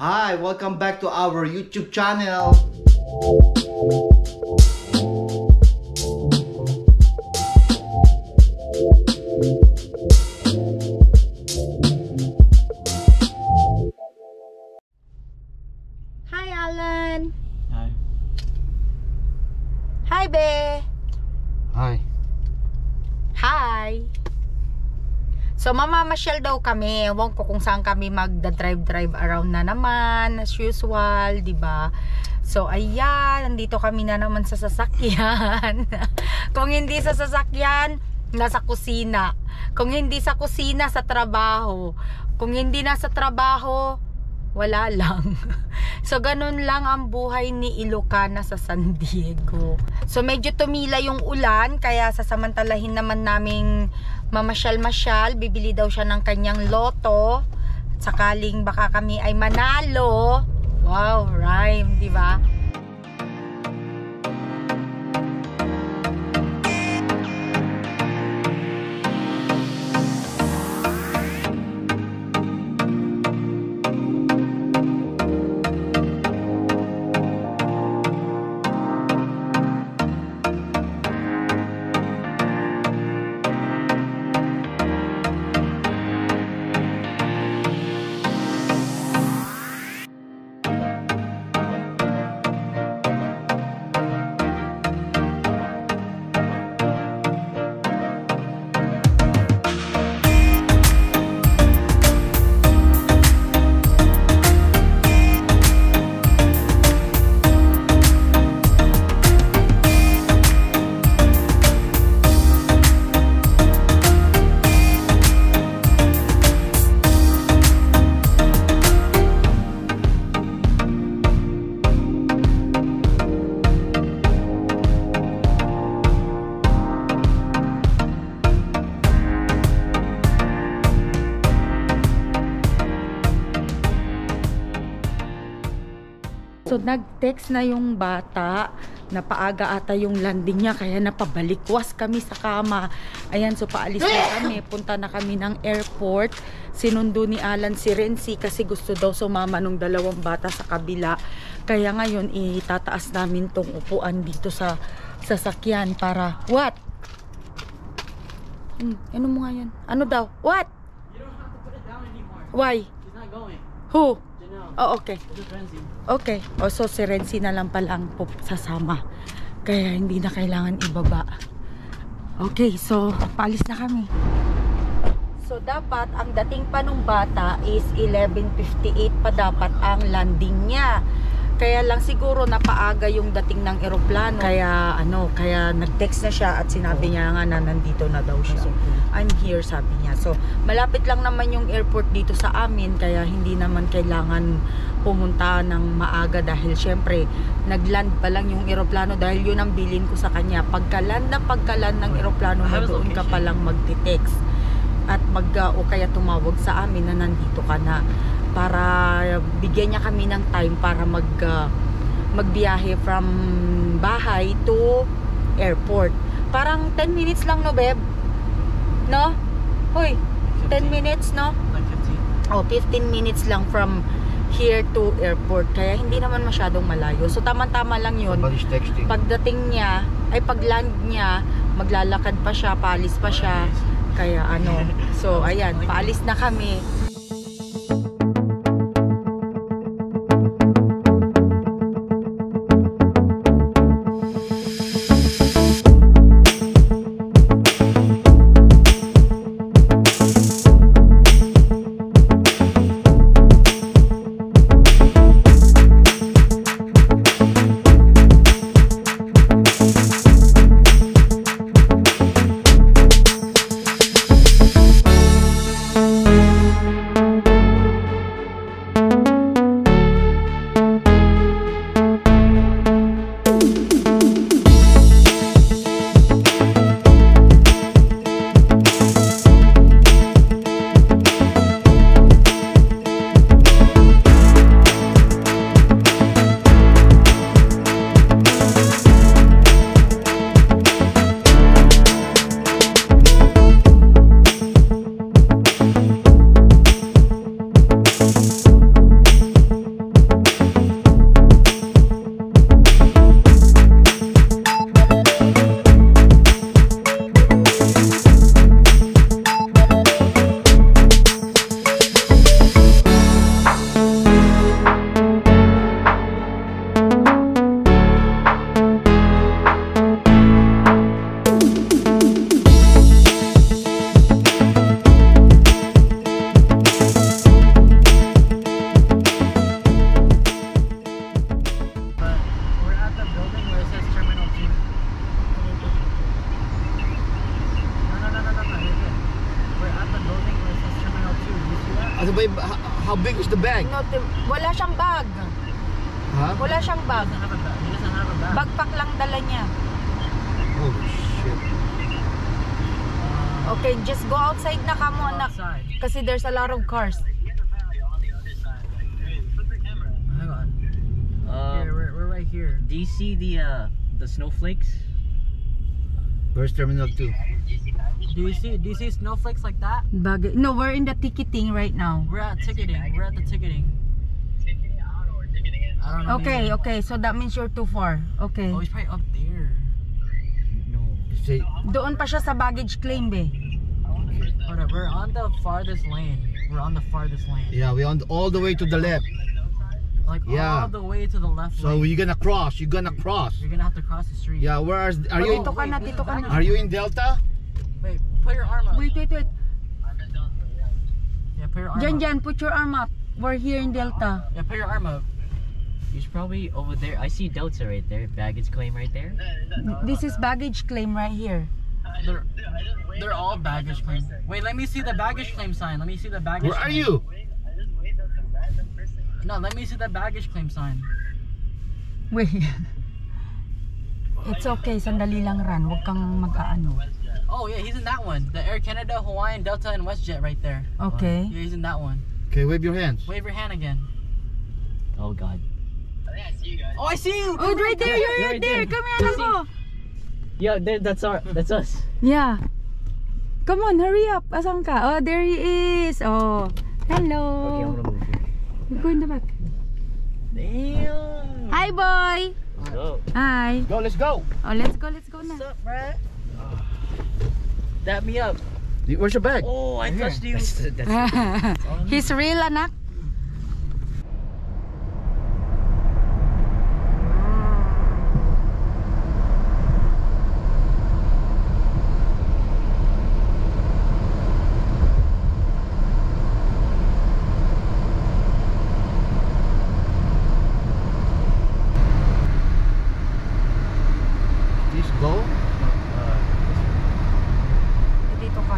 Hi, welcome back to our YouTube channel. Hi, Alan. Hi. Hi, Be. Hi. Hi. So, mamamasyal daw kami. Ewan ko kung saan kami magda-drive around na naman. As usual, di ba? So, ayan. Nandito kami na naman sa sasakyan. Kung hindi sa sasakyan, nasa kusina. Kung hindi sa kusina, sa trabaho. Kung hindi nasa trabaho, wala lang. So, ganun lang ang buhay ni Ilocana sa San Diego. So, medyo tumila yung ulan, kaya sasamantalahin naman naming mamasyal-masyal. Bibili daw siya ng kanyang loto. Sakaling baka kami ay manalo. Wow, rhyme, di ba? So, nag-text na yung bata na paaga ata yung landing niya, kaya napabalikwas kami sa kama. Ayan, so paalis na kami. Punta na kami ng airport. Sinundo ni Alan si Renzi kasi gusto daw sumama nung dalawang bata sa kabila. Kaya ngayon, itataas namin tong upuan dito sa sasakyan para... What? Ano mo nga yan? Ano daw? What? You don't have to put it down anymore. Why? She's not going. Who? Janelle. Oh, okay. Just Renzi. Okay. O, so si Renzi na lang pala ang sasama. Kaya hindi na kailangan ibaba. Okay, so paalis na kami. So dapat ang dating pa nung bata is 11:58 pa dapat ang landing niya. Kaya lang siguro napaaga yung dating ng eroplano. Kaya kaya nag-text na siya at sinabi niya nga na nandito na daw siya. I'm here, sabi niya. So malapit lang naman yung airport dito sa amin, kaya hindi naman kailangan pumunta ng maaga dahil syempre nagland pa lang yung eroplano dahil yun ang bilin ko sa kanya. Pagkaland ng eroplano na doon ka palang magte-text at o kaya tumawag sa amin na nandito ka na, para bigyan niya kami ng time para magbiyahe from bahay to airport. Parang 10 minutes lang, no, Beb? No? Hoy, 10 minutes, no? Like 15. Oh, 15 minutes lang from here to airport. Kaya hindi naman masyadong malayo. So, tama-tama lang yun. Somebody's texting. Pagdating niya, pag-land niya, maglalakad pa siya, paalis pa siya. Kaya so, ayan, paalis na kami. big is the bag? No, wala siyang bag. Huh? Wala siyang bag. He doesn't have a bag. Backpack lang dala niya. Holy shit. Okay, just go outside na kamo, anak. Outside. Kasi there's a lot of cars. Hang on. Here, we're right here. Do you see the snowflakes? Where's Terminal 2? Do you see snowflakes like that? Bagay. No, we're in the ticketing right now. We're at ticketing. We're at the ticketing. I don't know. Okay, okay. So that means you're too far. Okay. Oh, he's probably up there. No. Say, Doon pa siya sa baggage claim, be. Hold up, we're on the farthest lane. We're on the farthest lane. yeah, we're on all the way to the left. Like Yeah. all the way to the left So lane. you're gonna cross. You're gonna cross. You're gonna have to cross the street. Yeah, where are you? Dito ka na, dito ka na. Are you in Delta? Wait, put your arm up. Wait. Yeah, put your arm Jan, up. Jan, put your arm up. We're here in Delta. Yeah, put your arm up. He's probably over there. I see Delta right there. Baggage claim right there. This is baggage claim right here. They're all baggage claim. Wait, let me see the baggage claim sign. Let me see the baggage Where are claim. you? No, let me see the baggage claim sign. Wait. It's okay, sandali lang Ran. Huwag kang mag-aano. Oh yeah, he's in that one. The Air Canada, Hawaiian, Delta, and WestJet right there. Okay. Yeah, he's in that one. Okay, wave your hands. Wave your hand again. Oh God. Oh, I see you! Oh, right there, you're You're right right there. there. Come here, anak ko. Yeah, that's us. Yeah. Come on, hurry up. Asan ka? Oh, there he is. Oh, hello. Okay, I'm gonna move here. Go in the back. Damn. Hi, boy. Oh. Hi. Go, let's go. Oh, let's go na. What's up, bruh? Dap me up. Where's your bag? Oh, I Here. touched you. He's real, anak. Please go. Dito ka.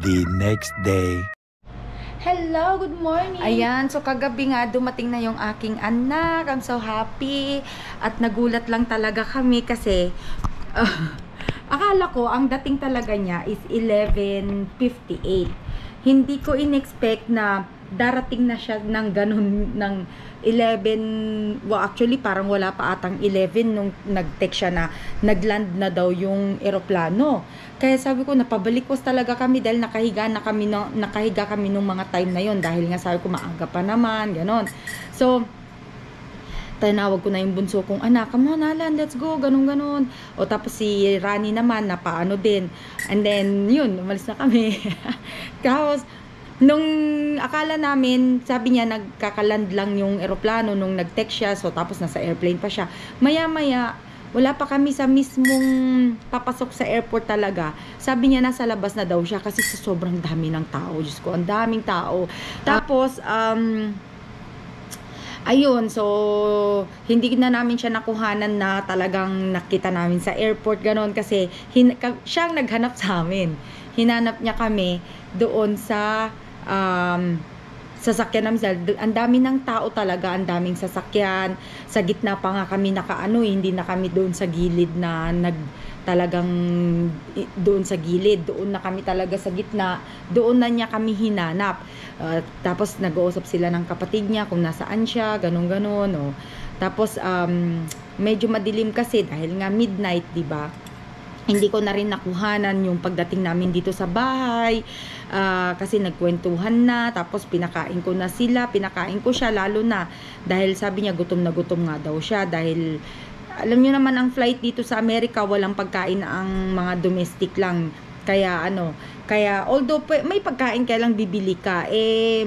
The next day. Hello, good morning. Ayan, so kagabi nga dumating na yung aking anak. I'm so happy. At nagulat lang talaga kami kasi akala ko ang dating talaga niya is 11:58. Hindi ko in-expect na darating na siya ng ganun ng 11, well actually parang wala pa atang 11 nung nag-text siya na nagland na daw yung eroplano. Kaya sabi ko napabalikos talaga kami dahil nakahiga kami nung mga time na yon dahil nga sabi ko maaga pa naman, ganon. So tinawag ko na yung bunso kong anak, come on Alan, let's go, ganon. O tapos si Rani naman na paano din. And then yun, umalis na kami. Tapos nung akala namin, sabi niya nagkakaland lang yung eroplano nung nag-text siya, so tapos nasa airplane pa siya. Maya-maya, wala pa kami sa mismong papasok sa airport talaga. Sabi niya nasa labas na daw siya kasi sa sobrang dami ng tao. Diyos ko, ang daming tao. Tapos, ayun, so hindi na namin siya nakuhanan na talagang nakita namin sa airport, ganon, kasi siyang naghanap sa amin. Hinanap niya kami doon sa sasakyan namin. Ang dami ng tao talaga, ang daming sasakyan. Sa gitna pa nga kami nakaano, hindi na kami doon sa gilid na talagang doon sa gilid, doon na kami talaga sa gitna, doon na niya kami hinanap. Tapos nag-uusap sila ng kapatid niya kung nasaan siya, ganon. Oh. Tapos medyo madilim kasi dahil nga midnight, di ba? Hindi ko na rin nakuhanan yung pagdating namin dito sa bahay kasi nagkwentuhan na, tapos pinakain ko na sila, pinakain ko siya lalo na dahil sabi niya gutom na gutom nga daw siya dahil alam niyo naman ang flight dito sa Amerika walang pagkain, ang mga domestic lang. Kaya although may pagkain kaya lang bibili ka,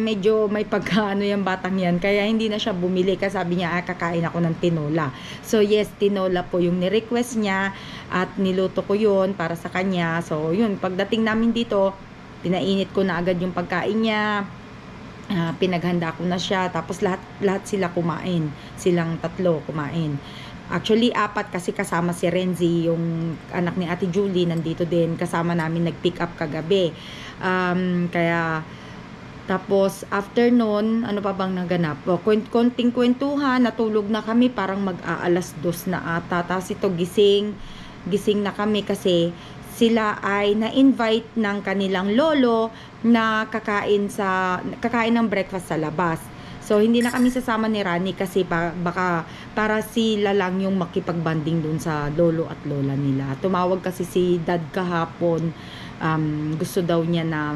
medyo may pagkaano yung batang yan, kaya hindi na siya bumili kasi sabi niya kakain ako ng tinola. So yes, tinola po yung ni-request niya at niluto ko yun para sa kanya. So yun, pagdating namin dito, pinainit ko na agad yung pagkain niya. Pinaghanda ko na siya. Tapos lahat sila kumain. Silang tatlo kumain. Actually, 4 kasi kasama si Renzi, yung anak ni Ate Julie, nandito din. Kasama namin nag-pick up kagabi. Kaya, tapos, after nun, ano pa bang naganap? Konting kwentuhan, natulog na kami, parang mag-aalas 2 na ata. Tapos ito, gising na kami kasi sila ay na-invite ng kanilang lolo na kakain ng breakfast sa labas. So, hindi na kami sasama ni Rani kasi baka para sila lang yung makipagbanding dun sa lolo at lola nila. Tumawag kasi si dad kahapon, gusto daw niya na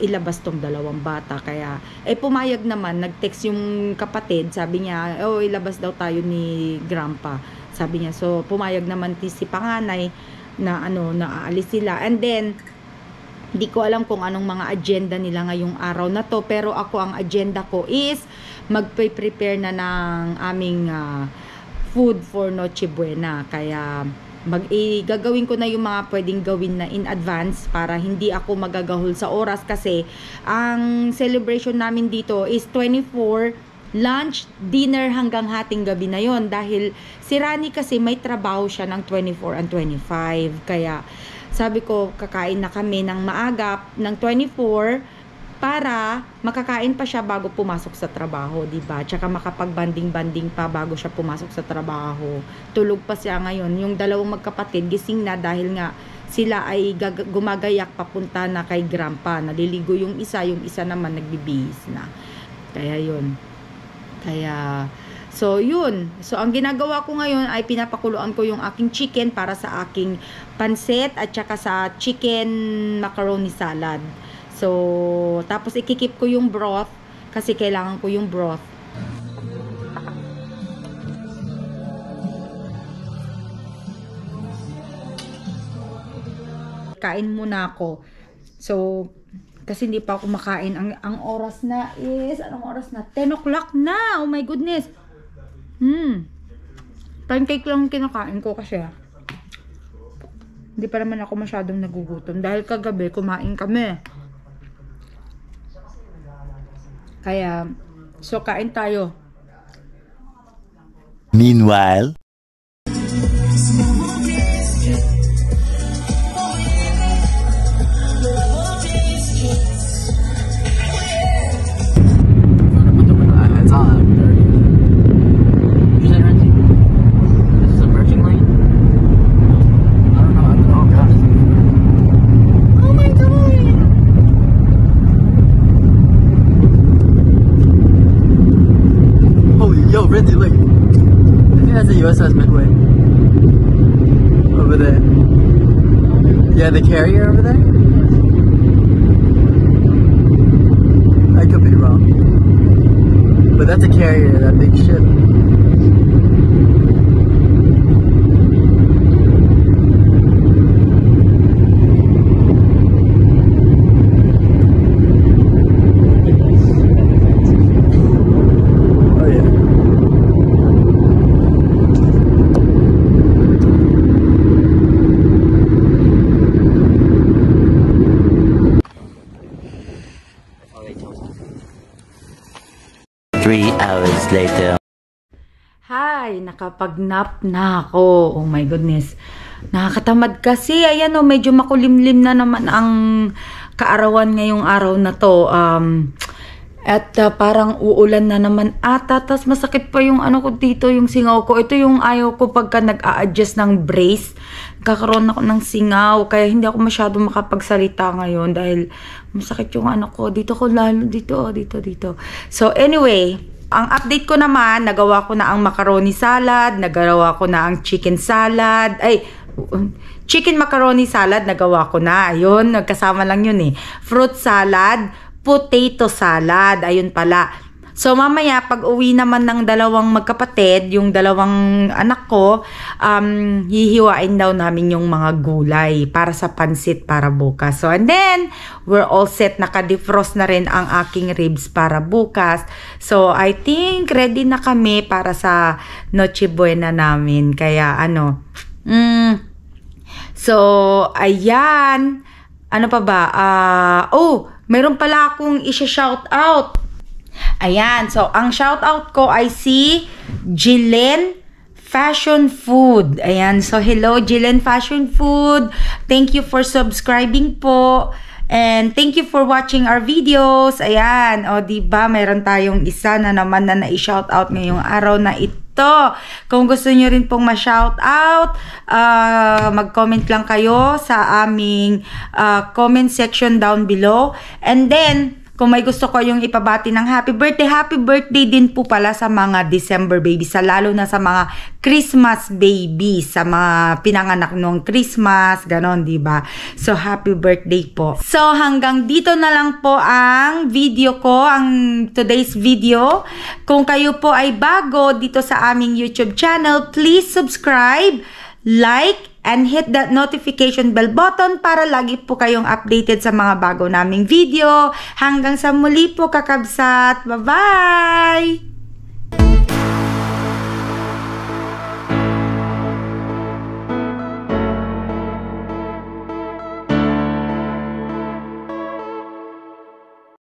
ilabas tong 2 bata. Kaya, pumayag naman, nag-text yung kapatid, sabi niya, ilabas daw tayo ni grandpa. Sabi niya, so, pumayag naman si panganay na na aalis sila. And then, hindi ko alam kung anong mga agenda nila ngayong araw na to, pero ako ang agenda ko is magpe-prepare na ng aming food for Noche Buena. Kaya gagawin ko na yung mga pwedeng gawin na in advance para hindi ako magagahol sa oras kasi ang celebration namin dito is 24 lunch, dinner hanggang hating gabi na yon dahil si Rani kasi may trabaho siya ng 24 and 25. Kaya sabi ko, kakain na kami ng maagap ng 24 para makakain pa siya bago pumasok sa trabaho, diba? Tsaka makapag-banding-banding pa bago siya pumasok sa trabaho. Tulog pa siya ngayon. Yung 2 magkapatid, gising na dahil nga sila ay gumagayak papunta na kay grandpa. Naliligo yung isa naman nagbibihis na. Kaya yun. So, yun. So, ang ginagawa ko ngayon ay pinapakuluan ko yung aking chicken para sa aking pansit at saka sa chicken macaroni salad. So, tapos ikikip ko yung broth kasi kailangan ko yung broth. Kain muna ako. So, kasi hindi pa ako makain. Ang oras na is, anong oras na? 10 o'clock na! Oh my goodness! Pancake lang kinakain ko kasi hindi pa naman ako masyadong nagugutom dahil kagabi kumain kami. Kaya, so kain tayo. Meanwhile, It's on. You said Renzi? This is a merging lane? I don't know. Oh gosh. Oh my god! Holy, yo, Renzi, look. I think that's the USS Midway. Over there. Yeah, the carrier over there? I could be wrong. But that's a carrier, that big ship. Oh yeah. Oh, they toast us. 3 hours later. Hi, nakapag-nap na ako. Oh my goodness. Nakakatamad kasi. Ayan o, medyo makulimlim na naman ang kaarawan ngayong araw na to. At parang uulan na naman ata. Tapos masakit pa yung ano ko dito, yung singaw ko. Ito yung ayaw ko pagka nag-a-adjust ng brace. Kakaroon ako ng singaw. Kaya hindi ako masyado makapagsalita ngayon dahil masakit yung ano ko. Dito ko lalo, dito. So anyway, ang update ko naman, nagawa ko na ang macaroni salad, nagawa ko na ang chicken salad, chicken macaroni salad, nagawa ko na. Ayun, nagkasama lang yun eh. Fruit salad, potato salad, ayun pala. So, mamaya, pag uwi naman ng 2 magkapatid, yung 2 anak ko, hihiwain daw namin yung mga gulay para sa pansit para bukas. So, and then, we're all set. Naka-defrost na rin ang aking ribs para bukas. So, I think ready na kami para sa Noche Buena namin. Kaya, so, ayan. Ano pa ba? Mayroon pala akong i-shout out. Ayan, so ang shoutout ko ay si Jillian Fashion Food. Ayan, so hello Jillian Fashion Food. Thank you for subscribing po. And thank you for watching our videos. Ayan, o diba, mayroon tayong isa na naman na na-shoutout ngayong araw na ito. Kung gusto nyo rin pong ma-shoutout, mag-comment lang kayo sa aming comment section down below. And then, kung may gusto ko yung ipabati ng happy birthday din po pala sa mga December babies, lalo na sa mga Christmas babies, sa mga pinanganak noong Christmas, ganon, diba? So, happy birthday po. So, hanggang dito na lang po ang video ko, ang today's video. Kung kayo po ay bago dito sa aming YouTube channel, please subscribe, like, and hit that notification bell button para lagi po kayong updated sa mga bago naming video. Hanggang sa muli po, kakabsat. Bye-bye!